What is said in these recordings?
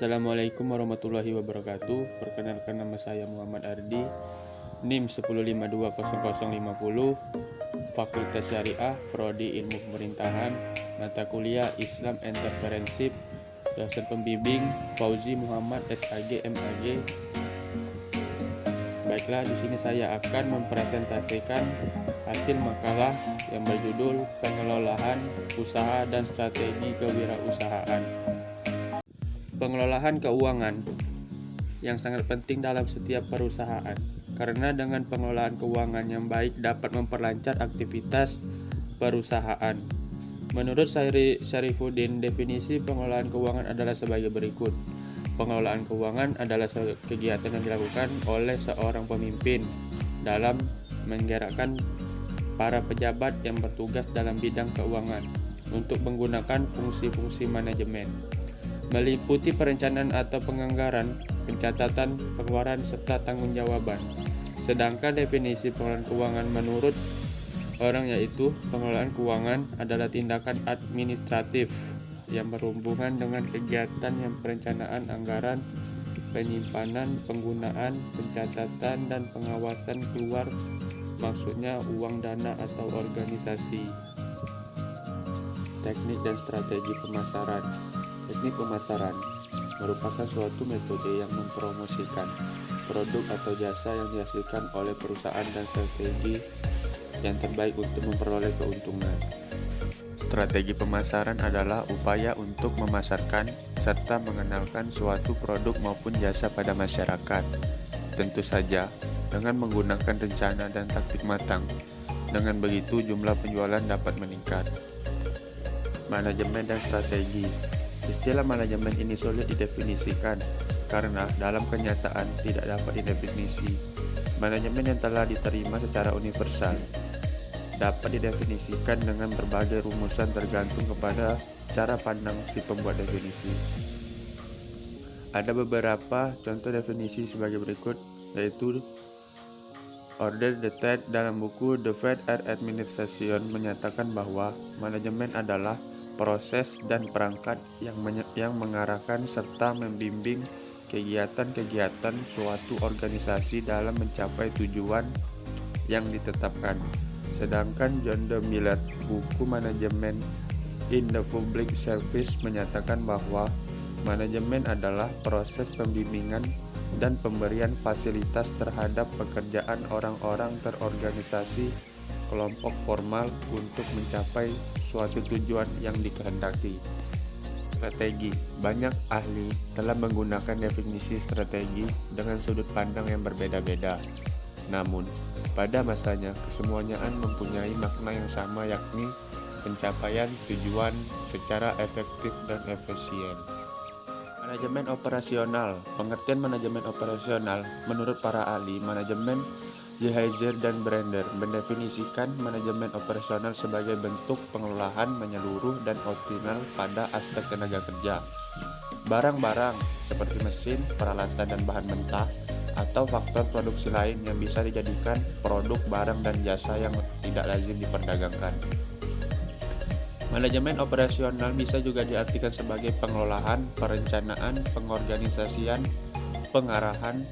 Assalamualaikum warahmatullahi wabarakatuh. Perkenalkan, nama saya Muhammad Ardi, NIM 105200050, Fakultas Syariah, Prodi Ilmu Pemerintahan, mata kuliah Islam Entrepreneurship, dosen pembimbing Fauzi Muhammad SAG MAG. Baiklah, di sini saya akan mempresentasikan hasil makalah yang berjudul Pengelolaan Usaha dan Strategi Kewirausahaan. Pengelolaan keuangan yang sangat penting dalam setiap perusahaan, karena dengan pengelolaan keuangan yang baik dapat memperlancar aktivitas perusahaan. Menurut Syarifuddin, definisi pengelolaan keuangan adalah sebagai berikut. Pengelolaan keuangan adalah kegiatan yang dilakukan oleh seorang pemimpin dalam menggerakkan para pejabat yang bertugas dalam bidang keuangan untuk menggunakan fungsi-fungsi manajemen, meliputi perencanaan atau penganggaran, pencatatan, pengeluaran, serta tanggung-jawaban. Sedangkan definisi pengelolaan keuangan menurut orang yaitu pengelolaan keuangan adalah tindakan administratif yang berhubungan dengan kegiatan yang perencanaan anggaran, penyimpanan, penggunaan, pencatatan, dan pengawasan keluar maksudnya uang dana atau organisasi. Teknik dan strategi pemasaran. Teknik pemasaran merupakan suatu metode yang mempromosikan produk atau jasa yang dihasilkan oleh perusahaan dan strategi yang terbaik untuk memperoleh keuntungan. Strategi pemasaran adalah upaya untuk memasarkan serta mengenalkan suatu produk maupun jasa pada masyarakat. Tentu saja dengan menggunakan rencana dan taktik matang. Dengan begitu jumlah penjualan dapat meningkat. Manajemen dan strategi. Istilah manajemen ini sulit didefinisikan karena dalam kenyataan tidak dapat didefinisi. Manajemen yang telah diterima secara universal dapat didefinisikan dengan berbagai rumusan tergantung kepada cara pandang si pembuat definisi. Ada beberapa contoh definisi sebagai berikut, yaitu Order the Ted dalam buku The Fed and Administration menyatakan bahwa manajemen adalah proses dan perangkat yang mengarahkan serta membimbing kegiatan-kegiatan suatu organisasi dalam mencapai tujuan yang ditetapkan. Sedangkan John D. Miller, buku Manajemen in the Public Service menyatakan bahwa manajemen adalah proses pembimbingan dan pemberian fasilitas terhadap pekerjaan orang-orang terorganisasi kelompok formal untuk mencapai suatu tujuan yang dikehendaki. Strategi. Banyak ahli telah menggunakan definisi strategi dengan sudut pandang yang berbeda-beda. Namun, pada masanya kesemuanya mempunyai makna yang sama, yakni pencapaian tujuan secara efektif dan efisien. Manajemen operasional. Pengertian manajemen operasional menurut para ahli manajemen Geiger dan Brander mendefinisikan manajemen operasional sebagai bentuk pengelolaan menyeluruh dan optimal pada aspek tenaga kerja, barang-barang seperti mesin, peralatan dan bahan mentah, atau faktor produksi lain yang bisa dijadikan produk, barang, dan jasa yang tidak lazim diperdagangkan. Manajemen operasional bisa juga diartikan sebagai pengelolaan, perencanaan, pengorganisasian, pengarahan,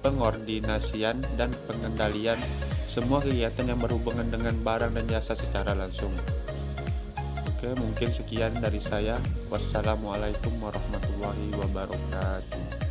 pengordinasian, dan pengendalian semua kegiatan yang berhubungan dengan barang dan jasa secara langsung. Oke, mungkin sekian dari saya. Wassalamualaikum warahmatullahi wabarakatuh.